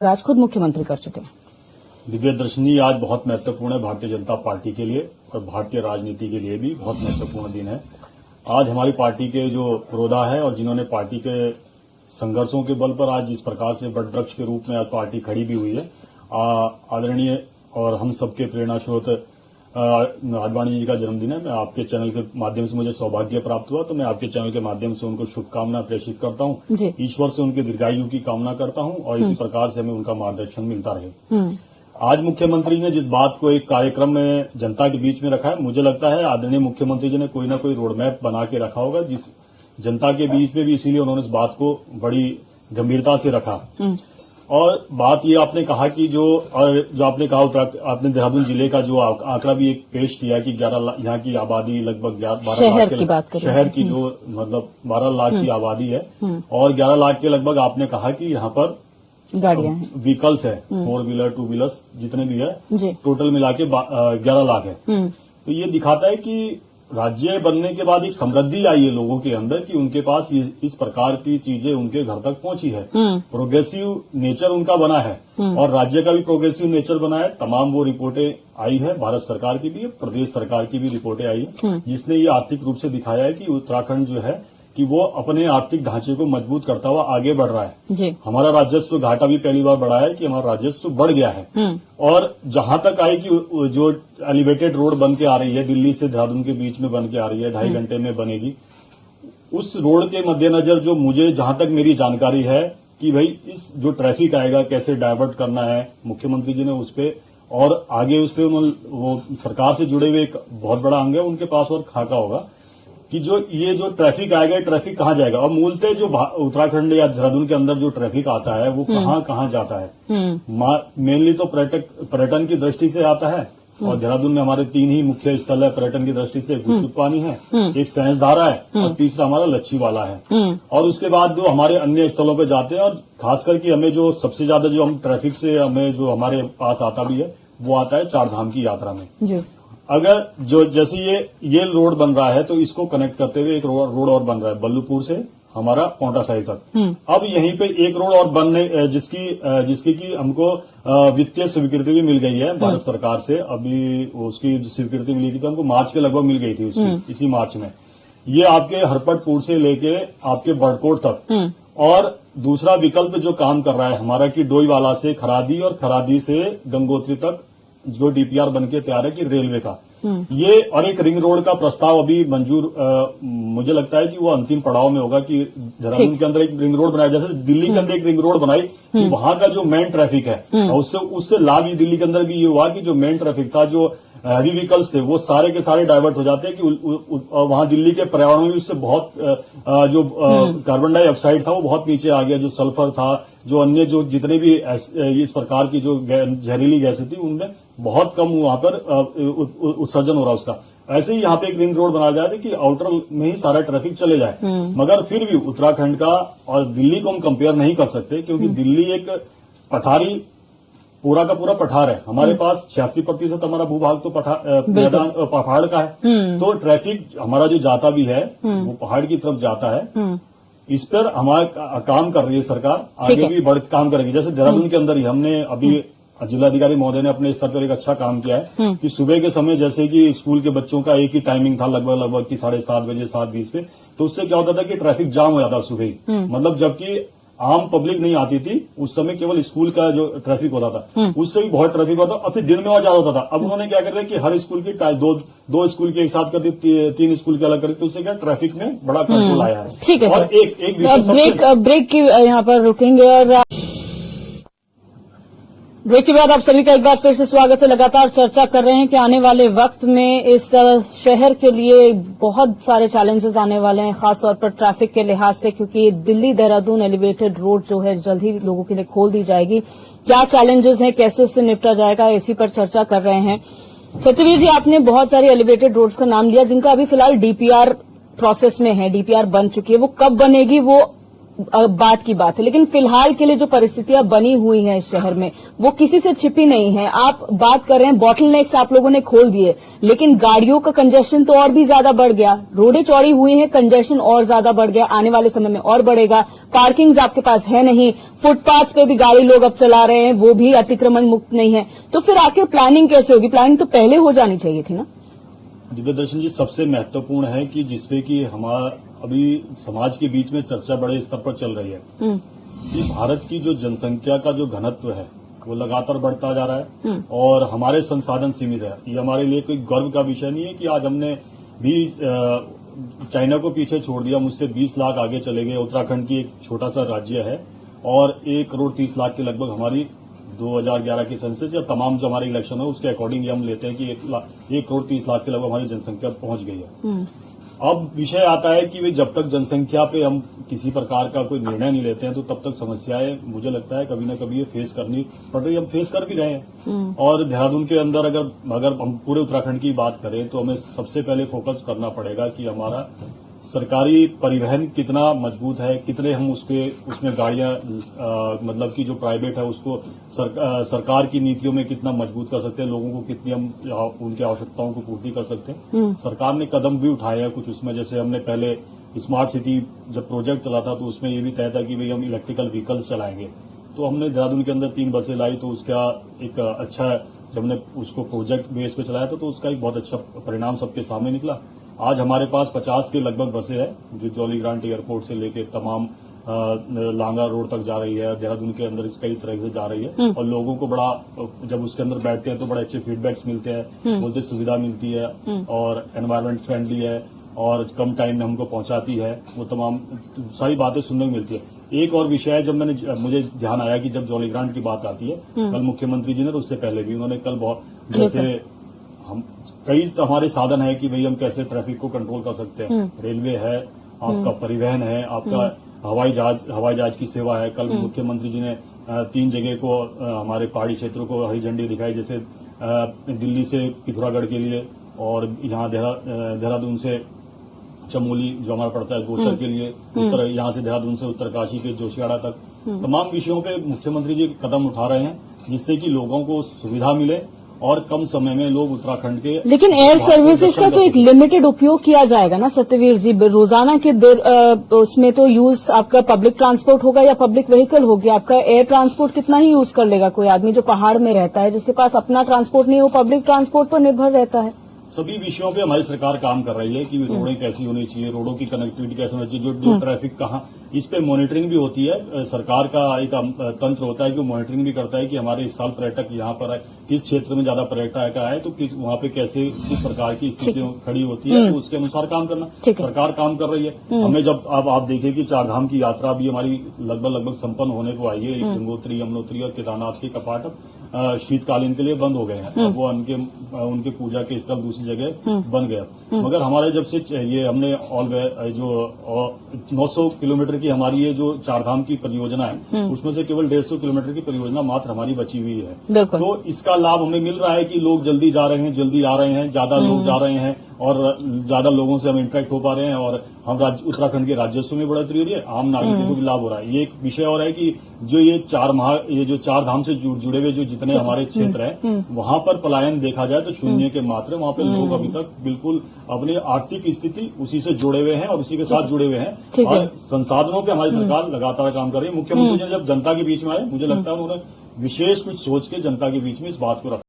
आज खुद मुख्यमंत्री कर चुके हैं। दिव्य दर्शनी आज बहुत महत्वपूर्ण है भारतीय जनता पार्टी के लिए और भारतीय राजनीति के लिए भी बहुत महत्वपूर्ण दिन है। आज हमारी पार्टी के जो पुरोधा है और जिन्होंने पार्टी के संघर्षों के बल पर आज इस प्रकार से बड़ वृक्ष के रूप में आज पार्टी खड़ी भी हुई है। आदरणीय और हम सबके प्रेरणा स्रोत आडवाणी जी का जन्मदिन है। मैं आपके चैनल के माध्यम से मुझे सौभाग्य प्राप्त हुआ, तो मैं आपके चैनल के माध्यम से उनको शुभकामना प्रेषित करता हूं। ईश्वर से उनके दीर्घायु की कामना करता हूं और इसी प्रकार से हमें उनका मार्गदर्शन मिलता रहे। आज मुख्यमंत्री ने जिस बात को एक कार्यक्रम में जनता के बीच में रखा है, मुझे लगता है आदरणीय मुख्यमंत्री जी ने कोई ना कोई रोडमैप बना के रखा होगा जिस जनता के बीच में भी, इसीलिए उन्होंने इस बात को बड़ी गंभीरता से रखा। और बात ये आपने कहा कि जो आपने कहा आपने देहरादून जिले का जो आंकड़ा भी एक पेश किया कि 11 लाख यहाँ की आबादी लगभग 12 लाख के शहर की जो मतलब 12 लाख की आबादी है और 11 लाख के लगभग आपने कहा कि यहाँ पर गाड़ियां हैं, व्हीकल्स है, 4 व्हीलर 2 व्हीलर्स जितने भी है टोटल मिला के 11 लाख है। तो ये दिखाता है कि राज्य बनने के बाद एक समृद्धि आई है लोगों के अंदर कि उनके पास इस प्रकार की चीजें उनके घर तक पहुंची है। प्रोग्रेसिव नेचर उनका बना है और राज्य का भी प्रोग्रेसिव नेचर बना है। तमाम वो रिपोर्टें आई है, भारत सरकार की भी, प्रदेश सरकार की भी रिपोर्टें आई है, जिसने ये आर्थिक रूप से दिखाया है कि उत्तराखंड जो है कि वो अपने आर्थिक ढांचे को मजबूत करता हुआ आगे बढ़ रहा है। हमारा राजस्व घाटा भी पहली बार बढ़ा है कि हमारा राजस्व बढ़ गया है। और जहां तक आई कि जो एलिवेटेड रोड बन के आ रही है, दिल्ली से देहरादून के बीच में बन के आ रही है, 2.5 घंटे में बनेगी। उस रोड के मद्देनजर जो मुझे जहां तक मेरी जानकारी है कि भाई इस जो ट्रैफिक आएगा कैसे डायवर्ट करना है, मुख्यमंत्री जी ने उस पर और आगे उस पर वो सरकार से जुड़े हुए एक बहुत बड़ा अंग है उनके पास और खाका होगा कि ये जो ट्रैफिक आएगा, ट्रैफिक कहाँ जाएगा और मूलतः जो उत्तराखंड या देहरादून के अंदर जो ट्रैफिक आता है वो कहाँ जाता है। मेनली तो पर्यटन की दृष्टि से आता है और देहरादून में हमारे 3 ही मुख्य स्थल है पर्यटन की दृष्टि से। गुपचुप पानी है, एक सहसधारा है और तीसरा हमारा लच्छी वाला है। और उसके बाद जो हमारे अन्य स्थलों पे जाते हैं और खास करके हमें जो सबसे ज्यादा जो हम ट्रैफिक से हमें जो हमारे पास आता भी है वो आता है 4 धाम की यात्रा में। अगर जो जैसे ये रोड बन रहा है तो इसको कनेक्ट करते हुए एक रोड और बन रहा है बल्लूपुर से हमारा पोंटा साहिब तक। अब यहीं पे एक रोड और बनने जिसकी की हमको वित्तीय स्वीकृति भी मिल गई है भारत सरकार से। अभी उसकी स्वीकृति मिली थी तो हमको मार्च के लगभग मिल गई थी उसकी, इसी मार्च में। ये आपके हरपटपुर से लेके आपके बड़कोट तक। और दूसरा विकल्प जो काम कर रहा है हमारा कि डोईवाला से खरादी और खरादी से गंगोत्री तक जो डीपीआर बनके तैयार है कि रेलवे का ये और एक रिंग रोड का प्रस्ताव अभी मंजूर मुझे लगता है कि वो अंतिम पड़ाव में होगा कि देहरादून के अंदर एक रिंग रोड बनाया, जैसे दिल्ली के अंदर एक रिंग रोड बनाई कि वहां का जो मेन ट्रैफिक है उससे लाभ ये दिल्ली के अंदर भी ये हुआ कि जो मेन ट्रैफिक था, जो हैवी व्हीकल्स थे वो सारे के सारे डाइवर्ट हो जाते हैं कि वहां दिल्ली के पर्यावरण में उससे बहुत जो कार्बन डाइऑक्साइड था वो बहुत नीचे आ गया, जो सल्फर था, जो अन्य जो जितने भी इस प्रकार की जो जहरीली गैसें थी उनमें बहुत कम वहां पर उत्सर्जन हो रहा उसका। ऐसे ही यहाँ पे एक रिंग रोड बनाया जाए कि आउटर में ही सारा ट्रैफिक चले जाए। मगर फिर भी उत्तराखंड का और दिल्ली को हम कंपेयर नहीं कर सकते क्योंकि दिल्ली एक पठारी पूरा का पूरा पठार है। हमारे पास 86% हमारा भूभाग तो मैदान पहाड़ का है। तो ट्रैफिक हमारा जो जाता भी है वो पहाड़ की तरफ जाता है। इस पर हमारा काम कर रही है सरकार, आगे भी बढ़ काम करेगी। जैसे देहरादून के अंदर ही हमने अभी जिलाधिकारी महोदय ने अपने स्तर पर एक अच्छा काम किया है कि सुबह के समय जैसे कि स्कूल के बच्चों का एक ही टाइमिंग था लगभग कि 7:30 बजे 7:20 पे, तो उससे क्या होता था कि ट्रैफिक जाम हो जाता सुबह ही। मतलब जबकि आम पब्लिक नहीं आती थी उस समय, केवल स्कूल का जो ट्रैफिक होता था उससे भी बहुत ट्रैफिक होता था और फिर दिन में और ज्यादा होता था। अब उन्होंने क्या कर दिया कि हर स्कूल की दो स्कूल के एक साथ कर दी, 3 स्कूल के अलग कर दी, तो उससे क्या ट्रैफिक में बड़ा कंट्रोल आया है। ठीक है और एक ब्रेक की यहाँ पर रुकेंगे और ब्रेक के बाद आप सभी का एक बार फिर से स्वागत है। लगातार चर्चा कर रहे हैं कि आने वाले वक्त में इस शहर के लिए बहुत सारे चैलेंजेस आने वाले हैं, खासतौर पर ट्रैफिक के लिहाज से, क्योंकि दिल्ली देहरादून एलिवेटेड रोड जो है जल्द ही लोगों के लिए खोल दी जाएगी। क्या चैलेंजेस हैं, कैसे उससे निपटा जाएगा, इसी पर चर्चा कर रहे हैं। सत्यवीर जी, आपने बहुत सारी एलिवेटेड रोड्स का नाम लिया जिनका अभी फिलहाल डीपीआर प्रोसेस में है, डीपीआर बन चुकी है। वो कब बनेगी वो बात की बात है, लेकिन फिलहाल के लिए जो परिस्थितियां बनी हुई हैं इस शहर में वो किसी से छिपी नहीं है। आप बात कर रहे हैं बॉटल नेक्स आप लोगों ने खोल दिए, लेकिन गाड़ियों का कंजेशन तो और भी ज्यादा बढ़ गया। रोडें चौड़ी हुई हैं, कंजेशन और ज्यादा बढ़ गया, आने वाले समय में और बढ़ेगा। पार्किंग्स आपके पास है नहीं, फुटपाथ पे भी गाड़ी लोग अब चला रहे हैं, वो भी अतिक्रमण मुक्त नहीं है। तो फिर आखिर प्लानिंग कैसे होगी? प्लानिंग तो पहले हो जानी चाहिए थी ना। दिव्य दर्शन जी, सबसे महत्वपूर्ण है कि जिसपे कि हमारा अभी समाज के बीच में चर्चा बड़े स्तर पर चल रही है कि भारत की जो जनसंख्या का जो घनत्व है वो लगातार बढ़ता जा रहा है और हमारे संसाधन सीमित है। ये हमारे लिए कोई गर्व का विषय नहीं है कि आज हमने भी चाइना को पीछे छोड़ दिया, मुझसे 20 लाख आगे चले गए। उत्तराखंड की एक छोटा सा राज्य है और 1,30,00,000 के लगभग हमारी 2011 की सेंसस या तमाम जो हमारे इलेक्शन है उसके अकॉर्डिंग हम लेते हैं कि 1,30,00,000 के लगभग हमारी जनसंख्या पहुंच गई है। अब विषय आता है कि वे जब तक जनसंख्या पे हम किसी प्रकार का कोई निर्णय नहीं लेते हैं तो तब तक समस्याएं मुझे लगता है कभी न कभी ये फेस करनी पड़ रही है। हम फेस कर भी रहे हैं। और देहरादून के अंदर अगर हम पूरे उत्तराखंड की बात करें तो हमें सबसे पहले फोकस करना पड़ेगा कि हमारा सरकारी परिवहन कितना मजबूत है, कितने हम उसमें गाड़ियां मतलब कि जो प्राइवेट है उसको सरकार की नीतियों में कितना मजबूत कर सकते हैं, लोगों को कितनी हम उनकी आवश्यकताओं को पूर्ति कर सकते हैं। सरकार ने कदम भी उठाए हैं कुछ उसमें, जैसे हमने पहले स्मार्ट सिटी जब प्रोजेक्ट चला था तो उसमें ये भी तय था कि भाई हम इलेक्ट्रिकल व्हीकल्स चलाएंगे। तो हमने देहरादून के अंदर 3 बसें लाई, तो उसका एक अच्छा, जब हमने उसको प्रोजेक्ट बेस पे चलाया था तो उसका एक बहुत अच्छा परिणाम सबके सामने निकला। आज हमारे पास 50 के लगभग बसें हैं जो जॉली ग्रांट एयरपोर्ट से लेकर तमाम लांगा रोड तक जा रही है, देहरादून के अंदर कई तरह से जा रही है और लोगों को बड़ा, जब उसके अंदर बैठते हैं तो बड़े अच्छे फीडबैक्स मिलते हैं, बोलते सुविधा मिलती है और एनवायरमेंट फ्रेंडली है और कम टाइम में हमको पहुंचाती है। वो तमाम सारी बातें सुनने को मिलती है। एक और विषय है, जब मुझे ध्यान आया कि जब जॉली ग्रांट की बात आती है, कल मुख्यमंत्री जी ने, उससे पहले भी उन्होंने कल बहुत, जैसे हम कई तो हमारे साधन है कि भाई हम कैसे ट्रैफिक को कंट्रोल कर सकते हैं। रेलवे है, आपका परिवहन है, आपका हवाई जहाज की सेवा है। कल मुख्यमंत्री जी ने 3 जगह को हमारे पहाड़ी क्षेत्रों को हरी झंडी दिखाई, जैसे दिल्ली से पिथौरागढ़ के लिए और यहाँ देहरादून से चमोली जो हमारा पड़ता है गोचर के लिए, उत्तर यहाँ से देहरादून से उत्तरकाशी के जोशियाड़ा तक, तमाम विषयों पे मुख्यमंत्री जी कदम उठा रहे हैं जिससे कि लोगों को सुविधा मिले और कम समय में लोग उत्तराखंड के। लेकिन एयर सर्विसेज का तो एक लिमिटेड उपयोग किया जाएगा ना सत्यवीर जी, रोजाना के उसमें तो यूज आपका पब्लिक ट्रांसपोर्ट होगा या पब्लिक व्हीकल होगी। आपका एयर ट्रांसपोर्ट कितना ही यूज कर लेगा कोई आदमी जो पहाड़ में रहता है, जिसके पास अपना ट्रांसपोर्ट नहीं, वो पब्लिक ट्रांसपोर्ट पर निर्भर रहता है। सभी विषयों पे हमारी सरकार काम कर रही है कि रोडें कैसी होनी चाहिए, रोडों की कनेक्टिविटी कैसे होनी चाहिए, जो ट्रैफिक कहाँ, इस पे मॉनिटरिंग भी होती है। सरकार का एक तंत्र होता है कि मॉनिटरिंग भी करता है कि हमारे इस साल पर्यटक यहाँ पर आए, किस क्षेत्र में ज्यादा पर्यटक आए तो वहाँ पे कैसे किस प्रकार की स्थितियां खड़ी होती है, तो उसके अनुसार काम करना सरकार काम कर रही है। हमें जब अब आप देखें कि 4 धाम की यात्रा भी हमारी लगभग संपन्न होने को आई है। गंगोत्री, यमुनोत्री और केदारनाथ के कपाट अब शीतकालीन के लिए बंद हो गए हैं। अब वो उनके पूजा के स्थल दूसरी जगह बन गए। मगर हमारे जब से ये हमने जो 900 किलोमीटर की हमारी ये जो 4 धाम की परियोजना है उसमें से केवल 150 किलोमीटर की परियोजना मात्र हमारी बची हुई है। तो इसका लाभ हमें मिल रहा है कि लोग जल्दी जा रहे हैं, जल्दी आ रहे हैं, ज्यादा लोग जा रहे हैं और ज्यादा लोगों से हम इंटरेक्ट हो पा रहे हैं और हम उत्तराखंड के राजस्व में बढ़ोतरी हो रही है, आम नागरिकों को भी लाभ हो रहा है। ये एक विषय और है कि जो ये 4 धाम से जुड़े हुए जो जितने हमारे क्षेत्र हैं वहां पर पलायन देखा जाए तो शून्य के मात्रा, वहां पर लोग अभी तक बिल्कुल अपनी आर्थिक स्थिति उसी से जुड़े हुए हैं और उसी के साथ जुड़े हुए हैं और संसाधनों पे हमारी सरकार लगातार काम कर रही है। मुख्यमंत्री जी जब जनता के बीच में आए, मुझे लगता है उन्होंने विशेष कुछ सोच के जनता के बीच में इस बात को रखा।